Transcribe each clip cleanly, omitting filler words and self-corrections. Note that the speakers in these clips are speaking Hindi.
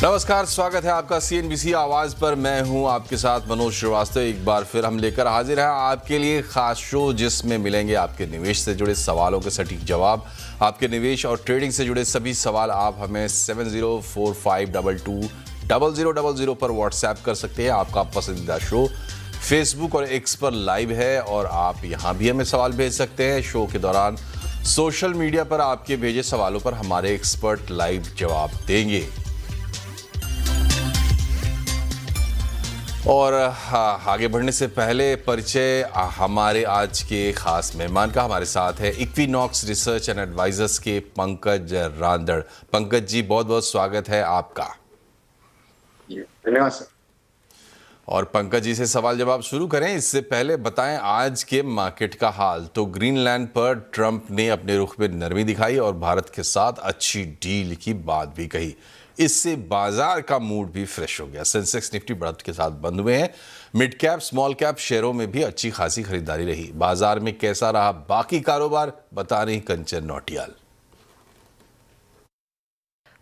नमस्कार, स्वागत है आपका CNBC आवाज पर। मैं हूं आपके साथ मनोज श्रीवास्तव। एक बार फिर हम लेकर हाजिर हैं आपके लिए खास शो, जिसमें मिलेंगे आपके निवेश से जुड़े सवालों के सटीक जवाब। आपके निवेश और ट्रेडिंग से जुड़े सभी सवाल आप हमें 7045220000 पर व्हाट्सएप कर सकते हैं। आपका पसंदीदा शो फेसबुक और एक्स पर लाइव है और आप यहां भी हमें सवाल भेज सकते हैं। शो के दौरान सोशल मीडिया पर आपके भेजे सवालों पर हमारे एक्सपर्ट लाइव जवाब देंगे। और आगे बढ़ने से पहले परिचय हमारे आज के खास मेहमान का। हमारे साथ है इक्विनॉक्स रिसर्च एंड एडवाइजर्स के पंकज रांदड़। पंकज जी, बहुत बहुत स्वागत है आपका। धन्यवाद सर। और पंकज जी से सवाल जवाब शुरू करें इससे पहले बताएं आज के मार्केट का हाल। तो ग्रीनलैंड पर ट्रंप ने अपने रुख में नरमी दिखाई और भारत के साथ अच्छी डील की बात भी कही। इससे बाजार का मूड भी फ्रेश हो गया। सेंसेक्स निफ्टी बढ़त के साथ बंद हुए हैं। मिड कैप स्मॉल कैप शेयरों में भी अच्छी खासी खरीदारी रही। बाजार में कैसा रहा बाकी कारोबार, बता रही कंचन नौटियाल।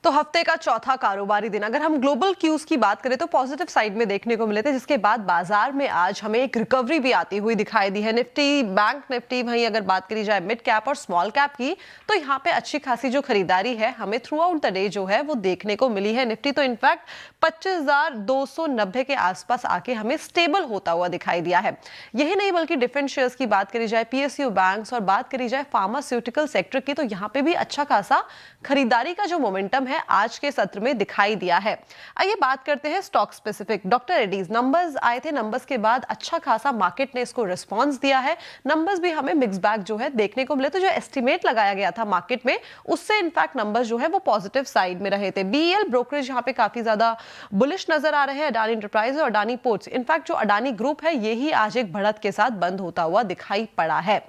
तो हफ्ते का चौथा कारोबारी दिन अगर हम ग्लोबल क्यूज की बात करें तो पॉजिटिव साइड में देखने को मिले थे, जिसके बाद बाजार में आज हमें एक रिकवरी भी आती हुई दिखाई दी है। निफ्टी, बैंक निफ्टी, वहीं अगर बात करी जाए मिड कैप और स्मॉल कैप की, तो यहाँ पे अच्छी खासी जो खरीदारी है हमें थ्रू आउट द डे जो है वो देखने को मिली है। निफ्टी तो इनफैक्ट 25,290 के आसपास आके हमें स्टेबल होता हुआ दिखाई दिया है। यही नहीं बल्कि डिफरेंट शेयर्स की बात करी जाए, PSU बैंक्स और बात करी जाए फार्मास्यूटिकल सेक्टर की, तो यहाँ पे भी अच्छा खासा खरीदारी का जो मोमेंटम है आज के सत्र में दिखाई दिया है। आइए बात करते हैं stock specific. Doctor Reddy's numbers आए थे, नंबर्स के बाद अच्छा खासा मार्केट ने इसको रिस्पांस दिया है। नंबर्स भी हमें मिक्स बैग जो है देखने को मिले। तो जो एस्टिमेट लगाया गया था मार्केट में, उससे इनफैक्ट नंबर्स जो है वो पॉजिटिव साइड में रहे थे। BEL ब्रोकरेज यहाँ पे काफी ज्यादा बुलिश नजर आ रहे हैं। अडानी एंटरप्राइज और अडानी पोर्ट्स, इनफैक्ट जो अडानी ग्रुप है यही आज एक बढ़त के साथ बंद होता हुआ दिखाई पड़ा है।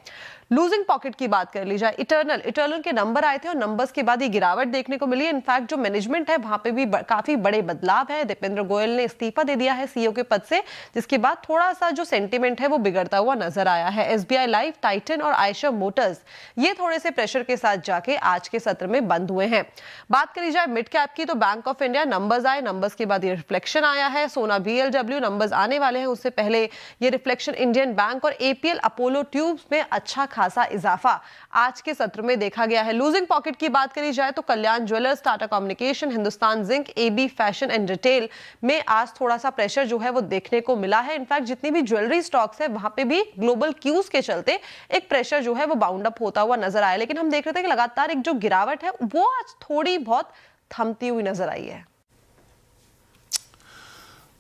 लूजिंग पॉकेट की बात कर ली जाए, इटर्नल के नंबर आए थे और नंबर्स के बाद ये गिरावट देखने को मिली है। इनफैक्ट जो मैनेजमेंट है वहां पे भी काफी बड़े बदलाव है। दीपेंद्र गोयल ने इस्तीफा दे दिया है CEO के पद से, जिसके बाद थोड़ा सा जो सेंटीमेंट है वो बिगड़ता हुआ नजर आया है। SBI लाइफ, टाइटन और आयशर मोटर्स ये थोड़े से प्रेशर के साथ जाके आज के सत्र में बंद हुए हैं। बात करी जाए मिड कैप की, तो बैंक ऑफ इंडिया नंबर्स आए, नंबर्स के बाद ये रिफ्लेक्शन आया है। सोना BLW नंबर्स आने वाले हैं, उससे पहले ये रिफ्लेक्शन इंडियन बैंक और APL अपोलो ट्यूब्स में अच्छा खासा इजाफा आज के सत्र में देखा गया है। लूजिंग पॉकेट की बात करी जाए तो Kalyan jewellers, Tata communication, Hindustan zinc, AB fashion and retail में आज थोड़ा सा प्रेशर जो है वो देखने को मिला है। इनफैक्ट जितनी भी ज्वेलरी स्टॉक्स है वहां पे भी ग्लोबल क्यूज के चलते एक प्रेशर जो है वो बाउंड अप होता हुआ नजर आया। लेकिन हम देख रहे थे कि लगातार एक जो गिरावट है वो आज थोड़ी बहुत थमती हुई नजर आई है।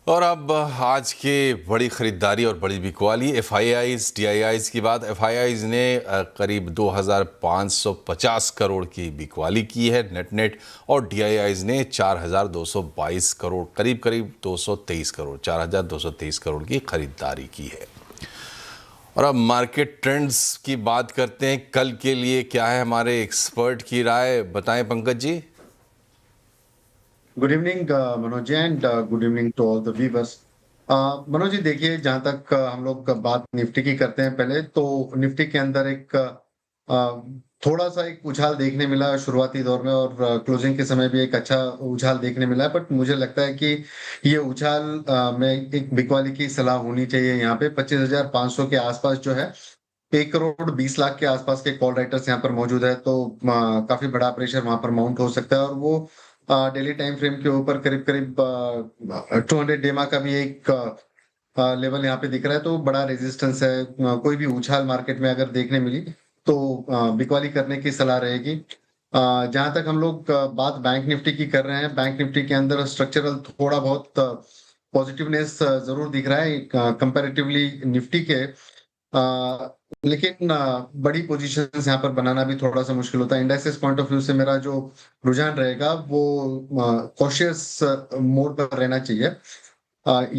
और अब आज के बड़ी खरीदारी और बड़ी बिकवाली FIIs, DIIs की बात। FIIs ने करीब 2,550 करोड़ की बिकवाली की है नेट, और DIIs ने 4,222 करोड़, करीब 223 करोड़, 4,223 करोड़ की खरीदारी की है। और अब मार्केट ट्रेंड्स की बात करते हैं। कल के लिए क्या है हमारे एक्सपर्ट की राय, बताएं Pankaj ji. Good evening Manoj ji, and good evening to all the viewers. Manoj ji, देखिए, जहां तक हम लोग बात निफ्टी की करते हैं पहले, तो निफ्टी के अंदर एक थोड़ा सा एक उछाल देखने मिला शुरुआती दौर में, और क्लोजिंग के समय भी एक अच्छा उछाल देखने मिला है। बट मुझे लगता है कि ये उछाल में एक बिकवाली की सलाह होनी चाहिए। यहाँ पे 25,500 के आसपास जो है 1,20,00,000 के आसपास के कॉल राइटर्स यहाँ पर मौजूद है, तो काफी बड़ा प्रेशर वहां पर माउंट हो सकता है। और वो डेली टाइम फ्रेम के ऊपर करीब 200 डेमा का भी एक लेवल यहाँ पे दिख रहा है, तो बड़ा रेजिस्टेंस है। कोई भी उछाल मार्केट में अगर देखने मिली तो बिकवाली करने की सलाह रहेगी। जहां तक हम लोग बात बैंक निफ्टी की कर रहे हैं, बैंक निफ्टी के अंदर स्ट्रक्चरल थोड़ा बहुत पॉजिटिवनेस जरूर दिख रहा है कंपैरेटिवली निफ्टी के, लेकिन बड़ी पोजीशंस यहाँ पर बनाना भी थोड़ा सा मुश्किल होता है। इंडेक्सेस पॉइंट ऑफ व्यू से मेरा जो रुझान रहेगा वो कॉशियस मोड पर रहना चाहिए।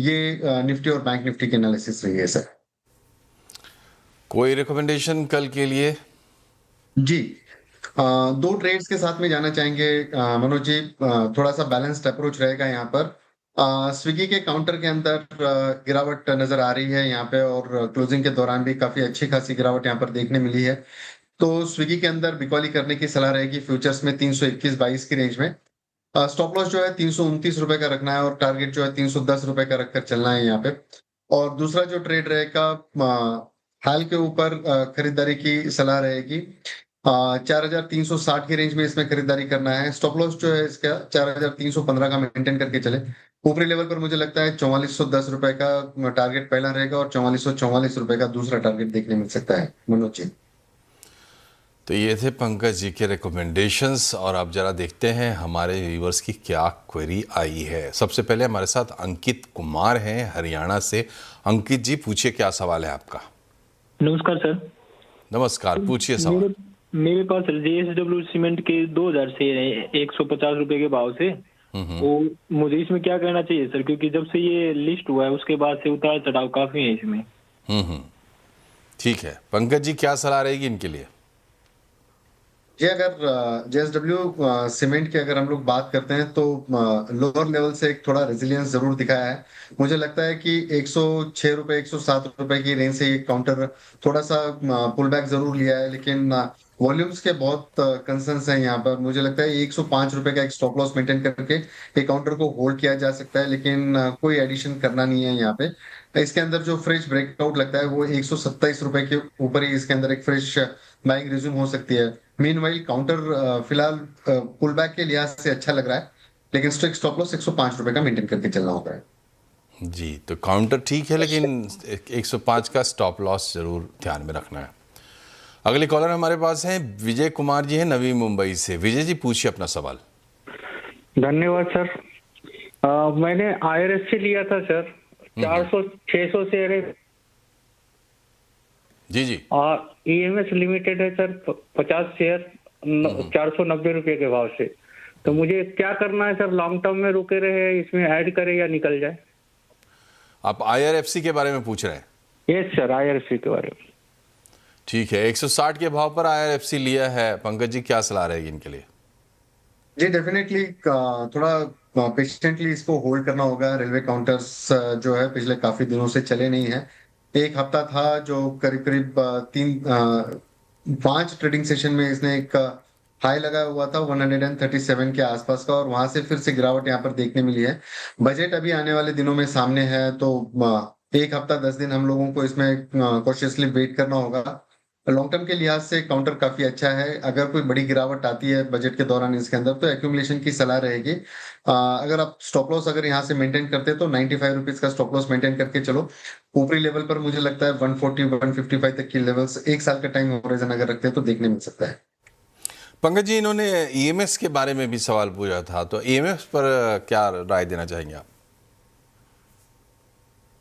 ये निफ्टी और बैंक निफ्टी की एनालिसिस रही है सर। कोई रिकमेंडेशन कल के लिए? जी, दो ट्रेड्स के साथ में जाना चाहेंगे मनोज जी। थोड़ा सा बैलेंस्ड अप्रोच रहेगा यहाँ पर। स्विगी के काउंटर के अंदर गिरावट नजर आ रही है यहाँ पे, और क्लोजिंग के दौरान भी काफी अच्छी खासी गिरावट यहाँ पर देखने मिली है। तो स्विगी के अंदर बिकवाली करने की सलाह रहेगी फ्यूचर्स में 321-22 की रेंज में। स्टॉप लॉस जो है 329 रुपए का रखना है और टारगेट जो है 310 रुपए का रखकर चलना है यहाँ पे। और दूसरा जो ट्रेड रहेगा हाल के ऊपर खरीदारी की सलाह रहेगी। 4360 की रेंज में इसमें खरीदारी करना है। स्टॉप लॉस जो है इसका 4315 का मेंटेन करके चले। ऊपरी लेवल पर मुझे लगता है 4410 रुपए का टारगेट पहला रहेगा और 4444 रुपए का दूसरा टारगेट देखने मिल सकता है। मनोज जी, तो ये थे पंकज जी के रिकमेंडेशंस और अब जरा देखते हैं हमारे व्यूवर्स की क्या क्वेरी आई है। सबसे पहले हमारे साथ अंकित कुमार हैं हरियाणा से। अंकित जी पूछिए, क्या सवाल है आपका? नमस्कार सर। नमस्कार, पूछिए सवाल। मेरे पास JSW सीमेंट के 2000 शेयर है 150 रुपए के भाव से। वो मुझे इसमें क्या करना चाहिए सर, क्योंकि जब से ये लिस्ट हुआ है उसके बाद से उतार चढ़ाव काफी है इसमें। ठीक है, पंकज जी क्या सलाह रहेगी इनके लिए? ये अगर JSW सीमेंट की अगर हम लोग बात करते हैं तो लोअर लेवल से एक थोड़ा रेजिलियंस जरूर दिखाया है। मुझे लगता है कि 106 रुपए 107 रुपए की रेंज से ये काउंटर थोड़ा सा पुल बैक जरूर लिया है, लेकिन वॉल्यूम्स के बहुत कंसर्न्स हैं यहाँ पर। मुझे लगता है 105 रुपए का एक स्टॉप लॉस मेंटेन करके एक काउंटर को होल्ड किया जा सकता है, लेकिन कोई एडिशन करना नहीं है यहाँ पे। इसके अंदर जो फ्रेश ब्रेकआउट लगता है वो 127 रुपए के ऊपर ही इसके अंदर एक फ्रेश बाइंग रिज्यूम हो सकती है। मीनवाइल काउंटर फिलहाल पुल बैक के लिहाज से अच्छा लग रहा है, लेकिन स्ट्रिक्ट स्टॉप लॉस 105 रुपए का मेंटेन करके चलना होगा। जी, तो काउंटर ठीक है, लेकिन 105 का स्टॉप लॉस जरूर ध्यान में रखना है। अगले कॉलर हमारे पास हैं विजय कुमार जी हैं नवी मुंबई से। विजय जी पूछिए अपना सवाल। धन्यवाद सर। मैंने IRFC लिया था सर, 400-600 शेयर है। जी और EMS लिमिटेड है सर 50 शेयर 490 रुपए के भाव से। तो मुझे क्या करना है सर, लॉन्ग टर्म में रुके रहे, इसमें ऐड करें या निकल जाए? आप IRFC के बारे में पूछ रहे हैं? यस सर, IRFC के बारे में। ठीक है, 160 के भाव पर IRFC लिया है। पंकज जी क्या सलाह रहेगी इनके लिए? जी डेफिनेटली थोड़ा पेशेंटली इसको होल्ड करना होगा। रेलवे काउंटर्स जो है पिछले काफी दिनों से चले नहीं है। एक हफ्ता था जो करीब करीब 5 ट्रेडिंग सेशन में इसने एक हाई लगा हुआ था 137 के आसपास का, और वहां से फिर से गिरावट यहाँ पर देखने मिली है। बजट अभी आने वाले दिनों में सामने है, तो एक हफ्ता 10 दिन हम लोगों को इसमें कॉशियसली वेट करना होगा। लॉन्ग टर्म के लिहाज से काउंटर काफी अच्छा है। अगर कोई बड़ी गिरावट आती है बजट के दौरान इसके अंदर तो एक्यूमुलेशन की सलाह रहेगी। अगर आप स्टॉप लॉस अगर यहाँ से मेंटेन करते हैं तो 95 रुपीज का स्टॉप लॉस मेंटेन करके चलो। ऊपरी लेवल पर मुझे लगता है 140-155 तक की लेवल्स एक साल का टाइम होराइजन अगर रखते हैं तो देखने मिल सकता है। पंकज जी, इन्होंने EMS के बारे में भी सवाल पूछा था, तो EMS पर क्या राय देना चाहेंगे आप?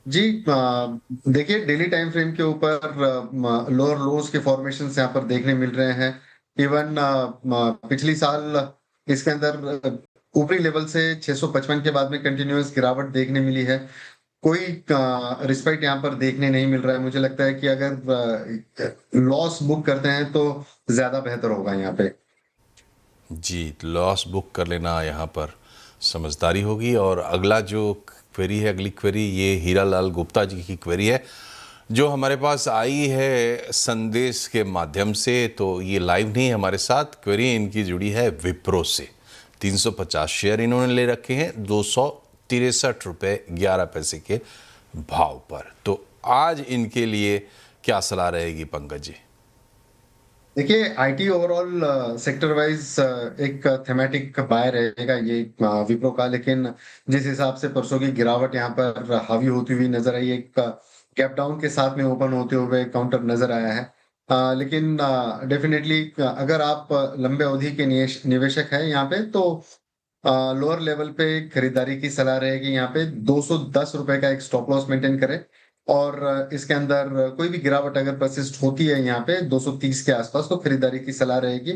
जी देखिए डेली टाइम फ्रेम के ऊपर लोअर लोज के फॉर्मेशन यहाँ पर देखने मिल रहे हैं। इवन पिछली साल इसके अंदर ऊपरी लेवल से 655 के बाद में कंटिन्यूअस गिरावट देखने मिली है। कोई रिस्पेक्ट यहाँ पर देखने नहीं मिल रहा है। मुझे लगता है कि अगर लॉस बुक करते हैं तो ज्यादा बेहतर होगा यहाँ पे। जी, लॉस बुक कर लेना यहाँ पर समझदारी होगी। और अगला जो क्वेरी है, अगली क्वेरी ये हीरालाल गुप्ता जी की क्वेरी है जो हमारे पास आई है संदेश के माध्यम से। तो ये लाइव नहीं है हमारे साथ, क्वेरी इनकी जुड़ी है विप्रो से। 350 शेयर इन्होंने ले रखे हैं 263 रुपये 11 पैसे के भाव पर। तो आज इनके लिए क्या सलाह रहेगी पंकज जी? देखिए IT ओवरऑल सेक्टर वाइज एक थेमेटिक बाय रहेगा ये विप्रो का, लेकिन जिस हिसाब से परसों की गिरावट यहाँ पर हावी होती हुई नजर आई, एक गैप डाउन के साथ में ओपन होते हुए काउंटर नजर आया है। लेकिन डेफिनेटली अगर आप लंबे अवधि के निवेशक हैं यहाँ पे तो लोअर लेवल पे खरीदारी की सलाह रहेगी। यहाँ पे 210 रुपए का एक स्टॉप लॉस मेंटेन करें, और इसके अंदर कोई भी गिरावट अगर परसिस्ट होती है यहाँ पे 230 के आसपास तो खरीदारी की सलाह रहेगी।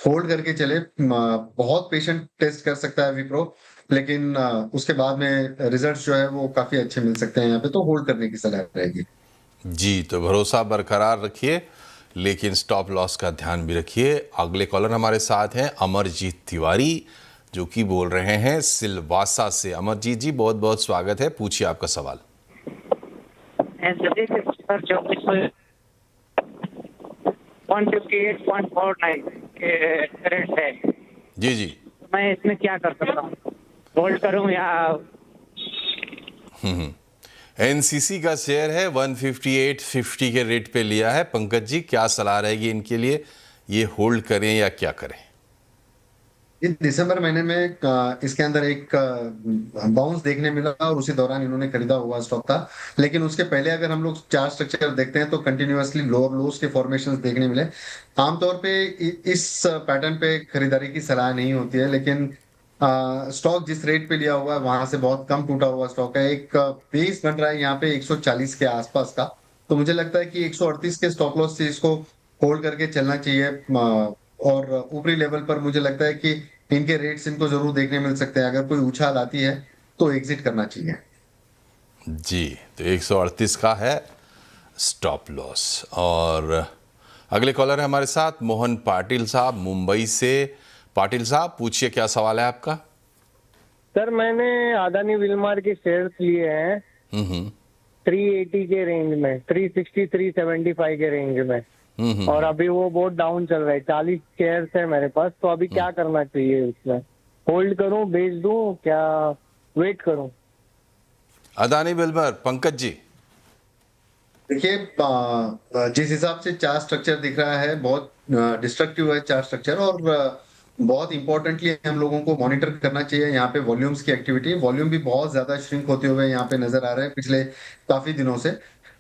होल्ड करके चले। बहुत पेशेंट टेस्ट कर सकता है विप्रो, लेकिन उसके बाद में रिजल्ट्स जो है वो काफी अच्छे मिल सकते हैं यहाँ पे, तो होल्ड करने की सलाह रहेगी। जी, तो भरोसा बरकरार रखिए, लेकिन स्टॉप लॉस का ध्यान भी रखिए। अगले कॉलर हमारे साथ हैं अमरजीत तिवारी जो कि बोल रहे हैं सिलवासा से। अमरजीत जी बहुत बहुत स्वागत है, पूछिए आपका सवाल। जो 158.49 के रेट है, जी जी, मैं मैं इसमें क्या कर सकता हूँ, होल्ड करूँ या? एनसीसी का शेयर है 158.50 के रेट पे लिया है। पंकज जी, क्या सलाह रहेगी इनके लिए, ये होल्ड करें या क्या करें? इस दिसंबर महीने में इसके अंदर एक बाउंस देखने मिला और उसी दौरान इन्होंने खरीदा हुआ स्टॉक था, लेकिन उसके पहले अगर हम लोग चार्ट स्ट्रक्चर देखते हैं तो कंटिन्यूअसली लोअर लोस के फॉर्मेशंस देखने मिले। आमतौर पे इस पैटर्न पे खरीदारी की सलाह नहीं होती है, लेकिन स्टॉक जिस रेट पे लिया हुआ है वहां से बहुत कम टूटा हुआ स्टॉक है। एक बेस बन रहा है यहाँ पे 140 के आसपास का, तो मुझे लगता है कि 138 के स्टॉप लॉस से इसको होल्ड करके चलना चाहिए। और ऊपरी लेवल पर मुझे लगता है कि इनके रेट्स इनको जरूर देखने मिल सकते हैं। अगर कोई उछाल आती है तो एग्जिट करना चाहिए। जी, तो 138 का है स्टॉप लॉस। और अगले कॉलर है हमारे साथ मोहन पाटिल साहब मुंबई से। पाटिल साहब, पूछिए, क्या सवाल है आपका? सर, मैंने अदानी विलमार के शेयर्स लिए हैं 380 के रेंज में, 360 375 के रेंज में, और अभी वो बहुत डाउन चल रहा है। 40 शेयर्स है मेरे पास, तो अभी क्या करना चाहिए उसमें? होल्ड करूं, बेच दूं, क्या वेट करूं? अदानी विल्मर, पंकज जी। देखिए, जिस हिसाब से चार्ट स्ट्रक्चर दिख रहा है बहुत डिस्ट्रक्टिव है चार्ट स्ट्रक्चर, और बहुत इंपॉर्टेंटली हम लोगों को मॉनिटर करना चाहिए यहाँ पे वॉल्यूम्स की एक्टिविटी। वॉल्यूम भी बहुत ज्यादा श्रिंक होते हुए यहाँ पे नजर आ रहे हैं पिछले काफी दिनों से।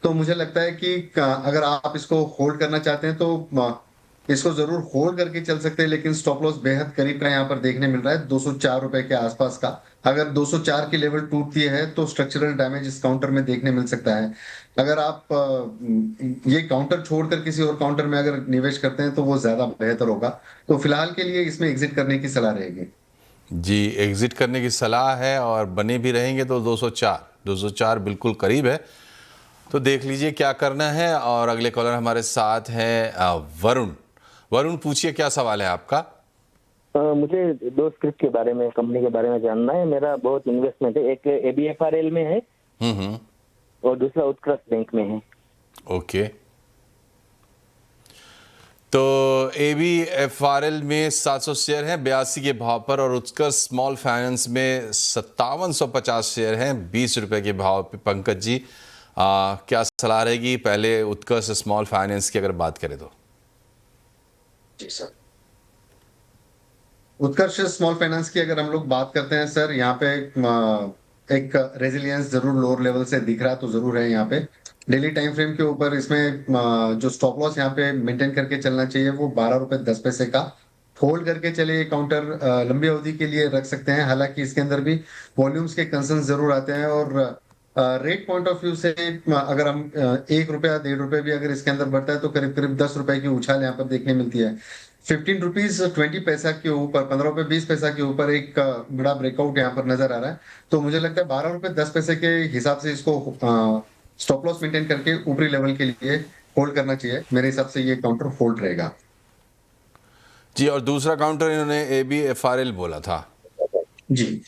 तो मुझे लगता है कि अगर आप इसको होल्ड करना चाहते हैं तो इसको जरूर होल्ड करके चल सकते हैं, लेकिन स्टॉप लॉस बेहद करीब का यहाँ पर देखने मिल रहा है 204 रुपए के आसपास का। अगर 204 की लेवल टूटती है तो स्ट्रक्चरल डैमेज इस काउंटर में देखने मिल सकता है। अगर आप ये काउंटर छोड़कर किसी और काउंटर में अगर निवेश करते हैं तो वो ज्यादा बेहतर होगा। तो फिलहाल के लिए इसमें एग्जिट करने की सलाह रहेगी। जी, एग्जिट करने की सलाह है, और बने भी रहेंगे तो 204 बिल्कुल करीब है। तो देख लीजिए क्या करना है। और अगले कॉलर हमारे साथ हैं वरुण। वरुण, पूछिए, क्या सवाल है आपका? मुझे दो स्क्रिप्ट के बारे में, कंपनी के बारे में जानना है। मेरा बहुत इन्वेस्टमेंट है, एक ABFRL में है और दूसरा उत्कृष्ट बैंक में है। ओके, तो ABFRL में 700 शेयर हैं 82 के भाव पर, और उत्कर्ष स्मॉल फाइनेंस में 5750 शेयर हैं 20 रुपए के भाव पे। पंकज जी, क्या सलाह रहेगी? पहले उत्कर्ष स्मॉल फाइनेंस की अगर बात करें तो। जी सर, उत्कर्ष स्मॉल फाइनेंस की अगर हम लोग बात करते हैं सर, यहाँ पे एक रेजिलियंस जरूर लोअर लेवल से दिख रहा तो जरूर है। यहाँ पे डेली टाइम फ्रेम के ऊपर इसमें जो स्टॉप लॉस यहाँ पे मेंटेन करके चलना चाहिए वो 12 रुपए 10 पैसे का होल्ड करके चले। काउंटर लंबी अवधि के लिए रख सकते हैं, हालांकि इसके अंदर भी वॉल्यूम्स के कंसर्न जरूर आते हैं। और रेट पॉइंट ऑफ व्यू से अगर हम 1 रुपया 1.5 रुपए भी अगर इसके अंदर बढ़ता है तो करीब करीब 10 रुपए की उछाल यहाँ पर देखने मिलती है। 15 रुपीज 20 पैसा के ऊपर, 15 रुपए 20 पैसा के ऊपर एक बड़ा ब्रेकआउट यहाँ पर नजर आ रहा है। तो मुझे लगता है 12 रुपए 10 पैसे के हिसाब से इसको स्टॉप लॉस मेंटेन करके ऊपरी लेवल के लिए होल्ड करना चाहिए। मेरे हिसाब से ये काउंटर होल्ड रहेगा। जी, और दूसरा काउंटर इन्होंने ABFRL बोला था। जी,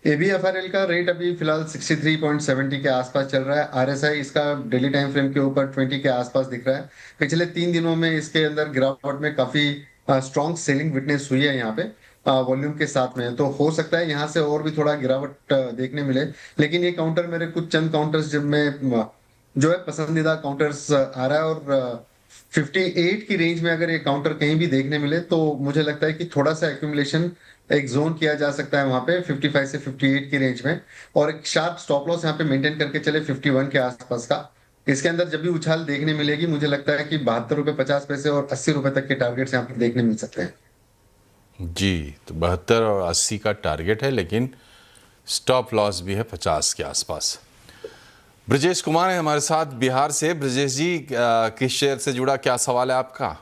ABFRL का रेट अभी फिलहाल 63.70 के आसपास चल रहा है। RSI इसका डेली टाइम फ्रेम के ऊपर 20 के आसपास दिख रहा है। पिछले 3 दिनों में इसके अंदर गिरावट में काफी स्ट्रॉन्ग सेलिंग विटनेस हुई है यहाँ पे वॉल्यूम के साथ में। तो हो सकता है यहाँ से और भी थोड़ा गिरावट देखने मिले, लेकिन ये काउंटर मेरे कुछ चंद काउंटर्स जिनमें जो है पसंदीदा काउंटर्स आ रहा है। और 58 की रेंज में अगर ये काउंटर कहीं भी देखने मिले तो मुझे लगता है कि थोड़ा सा एक्यूमुलेशन एक जोन किया जा सकता है वहां पे 55 से 58 की रेंज में, और एक शार्प स्टॉप लॉस यहाँ पे मेंटेन करके चले 51 के आसपास का। इसके अंदर जब भी उछाल देखने मिलेगी मुझे लगता है कि 72 रुपए 50 पैसे और 80 रुपए तक के टारगेट्स यहाँ पर देखने मिल सकते हैं। जी, तो 72 और 80 का टारगेट है, लेकिन स्टॉप लॉस भी है 50 के आसपास। ब्रजेश कुमार है हमारे साथ बिहार से। ब्रजेश जी, किस शेयर से जुड़ा, क्या सवाल है आपका?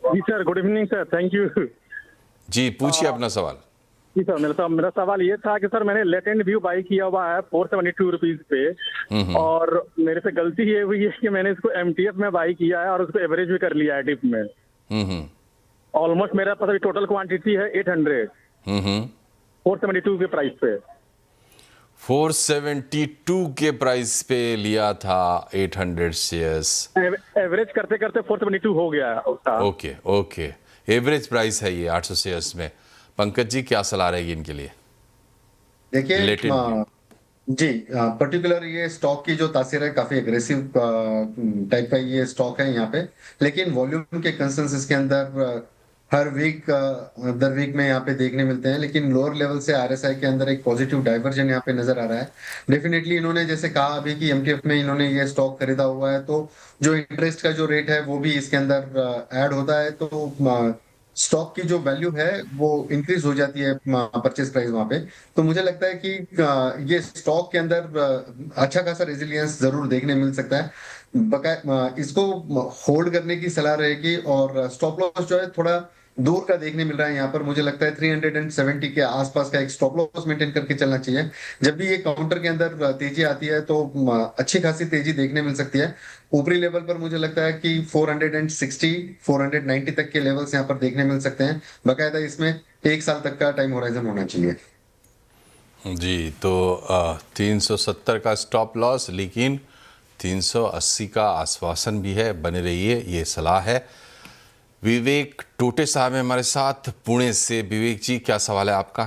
जी sir, good evening sir, thank you. जी, पूछिए अपना सवाल। जी सर, मेरा सवाल ये था कि सर मैंने लेटेंट व्यू बाई किया हुआ है 472 रुपीज पे, और मेरे से गलती ये हुई है कि मैंने इसको MTF में बाई किया है और उसको एवरेज भी कर लिया है डिप में। ऑलमोस्ट मेरा पास अभी टोटल क्वांटिटी है 800, 472 के प्राइस पे। 472 के प्राइस पे लिया था 800 शेयर्स। एवरेज करते करते 472 हो गया उसका। ओके, एवरेज प्राइस है ये 800 शेयर्स में। पंकज जी क्या सलाह रहेगी इनके लिए? देखिए Latent जी, पर्टिकुलर ये स्टॉक की जो तासीर है काफी एग्रेसिव टाइप का ये स्टॉक है यहाँ पे, लेकिन वॉल्यूम के कंसर्न्स इसके अंदर हर वीक दर वीक में यहाँ पे देखने मिलते हैं, लेकिन लोअर लेवल से आरएसआई के अंदर एक पॉजिटिव डाइवर्जन यहाँ पे नजर आ रहा है। डेफिनेटली इन्होंने जैसे कहा अभी कि एमटीएफ में इन्होंने ये स्टॉक खरीदा हुआ है, तो जो इंटरेस्ट का जो रेट है वो भी इसके अंदर ऐड होता है, तो स्टॉक की जो वैल्यू है वो इंक्रीज हो जाती है परचेज प्राइस वहां पे। तो मुझे लगता है कि ये स्टॉक के अंदर अच्छा खासा रेजिलियंस जरूर देखने मिल सकता है। इसको होल्ड करने की सलाह रहेगी, और स्टॉप लॉस जो है थोड़ा दूर का देखने मिल रहा है यहाँ पर। मुझे लगता है 370 के आसपास का एक स्टॉप लॉस मेंटेन करके चलना चाहिए। जब भी ये काउंटर के अंदर तेजी आती है तो अच्छी खासी तेजी देखने मिल सकती है। ऊपरी लेवल पर मुझे लगता है कि 460 490 तक के लेवल्स यहाँ पर देखने मिल सकते हैं। बाकायदा इसमें 1 साल तक का टाइम होराइजन होना चाहिए। जी, तो 370 का स्टॉप लॉस, लेकिन 380 का आश्वासन भी है, बने रहिए, ये सलाह है। विवेक टोटे साहब है हमारे साथ पुणे से। विवेक जी क्या सवाल है आपका?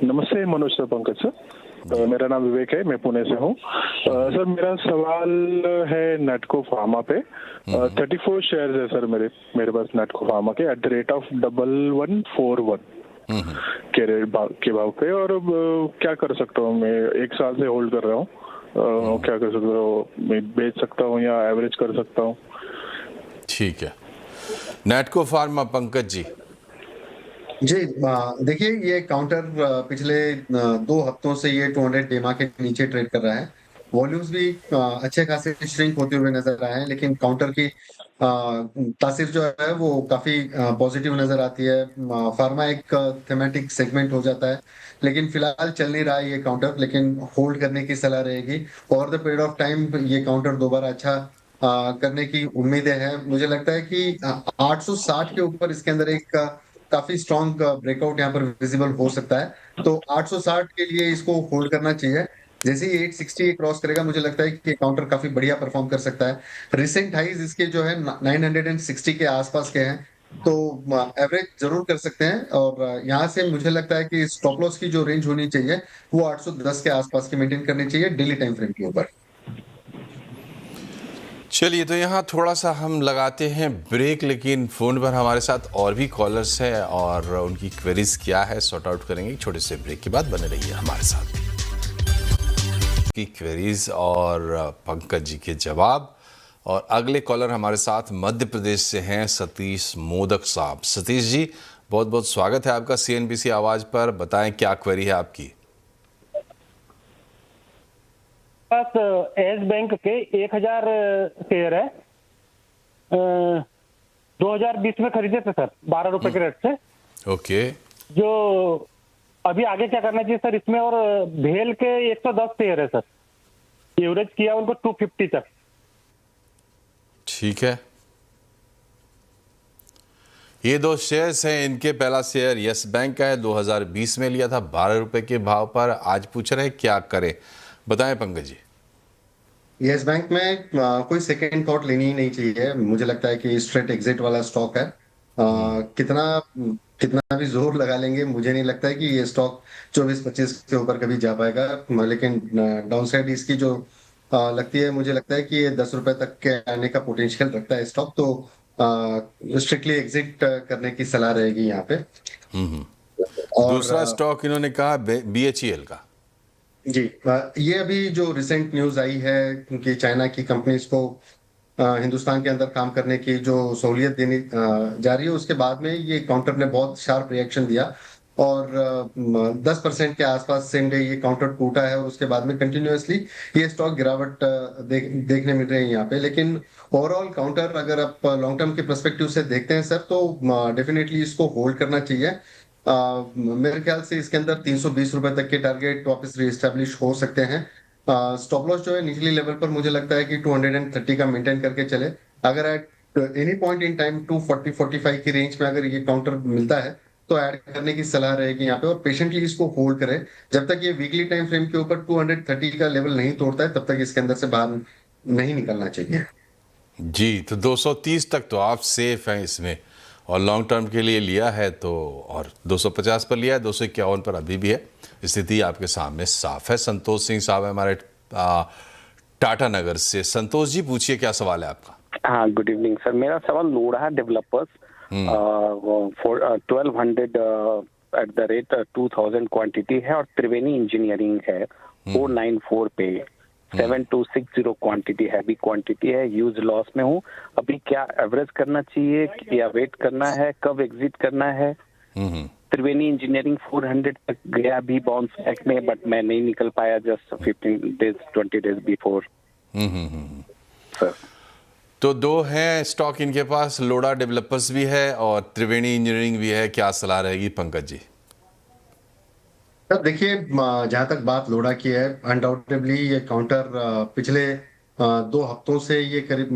नमस्ते मनोज सर, पंकज सर, मेरा नाम विवेक है, मैं पुणे से हूँ। सर मेरा सवाल है नेटको फार्मा पे। 34 शेयर्स है सर मेरे पास नेटको फार्मा के, एट द रेट ऑफ 1141 के भाव पे, और अब क्या कर सकता हूँ मैं? 1 साल से होल्ड कर रहा हूँ, क्या कर सकता हूँ? मैं बेच सकता हूँ या एवरेज कर सकता हूँ? ठीक है, नेटको फार्मा पंकज जी। जी, देखिए ये काउंटर पिछले 2 हफ्तों से ये 200 डेमा के नीचे ट्रेड कर रहा है। वॉल्यूम्स भी अच्छे खासे श्रिंक होते हुए नजर आए हैं, लेकिन काउंटर की तासीर जो है वो काफी पॉजिटिव नजर आती है। फार्मा एक थेमेटिक सेगमेंट हो जाता है, लेकिन फिलहाल चल नहीं रहा है ये काउंटर, लेकिन होल्ड करने की सलाह रहेगी। Over the period of time ये काउंटर दोबारा अच्छा करने की उम्मीदें हैं। मुझे लगता है कि 860 के ऊपर इसके अंदर एक काफी स्ट्रॉन्ग ब्रेकआउट यहाँ पर विजिबल हो सकता है, तो 860 के लिए इसको होल्ड करना चाहिए। जैसे ही 860 क्रॉस करेगा, मुझे लगता है कि काउंटर काफी बढ़िया परफॉर्म कर सकता है। रिसेंट हाइज इसके जो है 960 के आसपास के हैं, तो एवरेज जरूर कर सकते हैं। और यहाँ से मुझे लगता है कि स्टॉप लॉस की जो रेंज होनी चाहिए वो 810 के आसपास की मेंटेन करनी चाहिए डेली टाइम फ्रेम के ऊपर। चलिए, तो यहाँ थोड़ा सा हम लगाते हैं ब्रेक, लेकिन फ़ोन पर हमारे साथ और भी कॉलर्स हैं और उनकी क्वेरीज क्या है सॉर्ट आउट करेंगे। छोटे से ब्रेक के बाद बने रहिए हमारे साथ की क्वेरीज और पंकज जी के जवाब। और अगले कॉलर हमारे साथ मध्य प्रदेश से हैं सतीश मोदक साहब। सतीश जी, बहुत बहुत स्वागत है आपका CNBC आवाज़ पर। बताएं क्या क्वेरी है आपकी? पास एस बैंक के 1000 शेयर है, 2020 में खरीदे थे सर 12 रुपए के रेट से। ओके, जो अभी आगे क्या करना चाहिए सर इसमें? और भेल के 110 शेयर है सर, एवरेज किया उनको 250 तक। ठीक है, ये 2 शेयर्स हैं इनके। पहला शेयर यस बैंक का है, 2020 में लिया था 12 रुपए के भाव पर। आज पूछ रहे हैं क्या करें, बताएं पंकज जी। यस बैंक में कोई सेकेंड थॉट लेनी ही नहीं चाहिए। मुझे लगता है कि स्ट्रेट एग्जिट वाला स्टॉक है। कितना भी जोर लगा लेंगे, मुझे नहीं लगता है कि ये स्टॉक 24-25 के ऊपर कभी जा पाएगा। लेकिन डाउनसाइड इसकी जो लगती है, मुझे लगता है कि ये 10 रुपए तक के आने का पोटेंशियल रखता है स्टॉक, तो स्ट्रिक्टली एग्जिट करने की सलाह रहेगी यहाँ पे। और दूसरा स्टॉक इन्होंने कहा BHEL का। जी, ये अभी जो रिसेंट न्यूज आई है, क्योंकि चाइना की कंपनीज को हिंदुस्तान के अंदर काम करने की जो सहूलियत देनी जा रही है, उसके बाद में ये काउंटर ने बहुत शार्प रिएक्शन दिया और 10% के आसपास सेम डे ये काउंटर टूटा है, और उसके बाद में कंटिन्यूअसली ये स्टॉक गिरावट देखने मिल रही है यहाँ पे। लेकिन ओवरऑल काउंटर अगर आप लॉन्ग टर्म के पर्सपेक्टिव से देखते हैं सर, तो डेफिनेटली इसको होल्ड करना चाहिए। मेरे ख्याल से इसके अंदर 320 रुपए तक के टारगेट वापस रीएस्टैब्लिश हो सकते हैं। स्टॉप लॉस जो है निचली लेवल पर मुझे लगता है कि 230 का मेंटेन करके चले। अगर at any point in time 240-45 की रेंज में अगर ये काउंटर मिलता है तो ऐड करने की सलाह रहेगी यहाँ पे, और पेशेंटली इसको होल्ड करें। जब तक ये वीकली टाइम फ्रेम के ऊपर 230 का लेवल नहीं तोड़ता है, तब तक इसके अंदर से बाहर नहीं निकलना चाहिए। जी, तो 230 तक तो आप सेफ हैं इसमें, और लॉन्ग टर्म के लिए लिया है तो, और 250 पर लिया है, 251 पर अभी भी है। स्थिति आपके सामने साफ है। संतोष सिंह साहब हमारे टाटा नगर से। संतोष जी, पूछिए, क्या सवाल है आपका? हाँ, गुड इवनिंग सर। मेरा सवाल Lodha developers 1200 at the rate 2000 quantity है और त्रिवेणी इंजीनियरिंग है 494 पे 7260 क्वांटिटी हैवी क्वांटिटी है। यूज लॉस में हूँ। अभी क्या एवरेज करना चाहिए या वेट करना है? कब एग्जिट करना है? त्रिवेणी इंजीनियरिंग 400 तक गया भी बाउंस बैक में, बट मैं नहीं निकल पाया just 15 days 20 days before sir. तो दो हैं स्टॉक इनके पास, लोढ़ा डेवलपर्स भी है और त्रिवेणी इंजीनियरिंग भी है। क्या सलाह रहेगी पंकज जी? देखिए, जहां तक बात लोढ़ा की है, अनडाउटेबली ये काउंटर पिछले 2 हफ्तों से ये करीब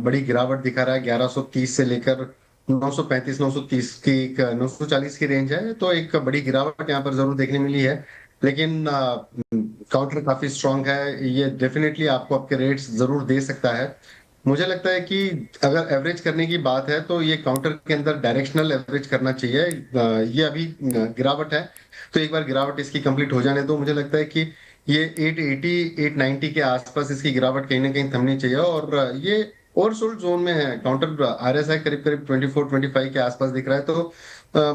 बड़ी गिरावट दिखा रहा है। 1130 से लेकर 935 930 की 940 की रेंज है, तो एक बड़ी गिरावट यहाँ पर जरूर देखने मिली है। लेकिन काउंटर काफी स्ट्रांग है, ये डेफिनेटली आपको आपके रेट्स जरूर दे सकता है। मुझे लगता है कि अगर एवरेज करने की बात है तो ये काउंटर के अंदर डायरेक्शनल एवरेज करना चाहिए। ये अभी गिरावट है, तो एक बार गिरावट इसकी कंप्लीट हो जाने दो। मुझे लगता है कि ये 880 890 के आसपास इसकी गिरावट कहीं ना कहीं थमनी चाहिए, और ये ओवरसोल्ड जोन में है। काउंटर आरएसआई करीब करीब 24-25 के आसपास दिख रहा है, तो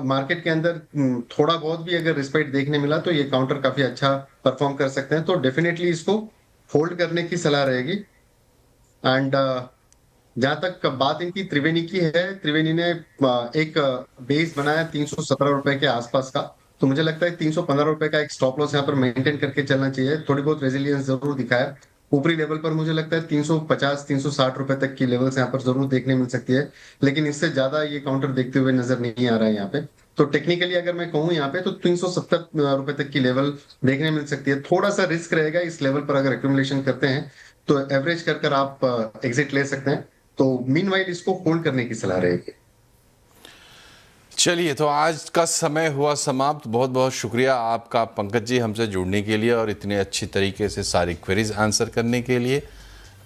मार्केट के अंदर थोड़ा बहुत भी अगर रिस्पेक्ट देखने मिला तो ये काउंटर काफी अच्छा परफॉर्म कर सकते हैं। तो डेफिनेटली इसको होल्ड करने की सलाह रहेगी। एंड जहां तक बात इनकी त्रिवेणी की है, त्रिवेणी ने एक बेस बनाया 317 रुपए के आसपास का, तो मुझे लगता है 315 रुपए का एक स्टॉप लॉस यहाँ पर मेंटेन करके चलना चाहिए। थोड़ी बहुत रेजिलियंस जरूर दिखाया ऊपरी लेवल पर। मुझे लगता है 350 360 रुपए तक की लेवल्स यहाँ पर जरूर देखने मिल सकती है, लेकिन इससे ज्यादा ये काउंटर देखते हुए नजर नहीं आ रहा है यहाँ पे। तो टेक्निकली अगर मैं कहूँ यहाँ पे तो 370 रुपए तक की लेवल देखने मिल सकती है। थोड़ा सा रिस्क रहेगा इस लेवल पर अगर एक्यूमुलेशन करते हैं, तो एवरेज कर आप एग्जिट ले सकते हैं। तो मीनवाइल इसको होल्ड करने की सलाह रहेगी। चलिए, तो आज का समय हुआ समाप्त। बहुत बहुत शुक्रिया आपका पंकज जी हमसे जुड़ने के लिए और इतने अच्छी तरीके से सारी क्वेरीज आंसर करने के लिए।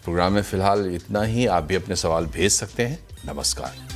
प्रोग्राम में फिलहाल इतना ही। आप भी अपने सवाल भेज सकते हैं। नमस्कार।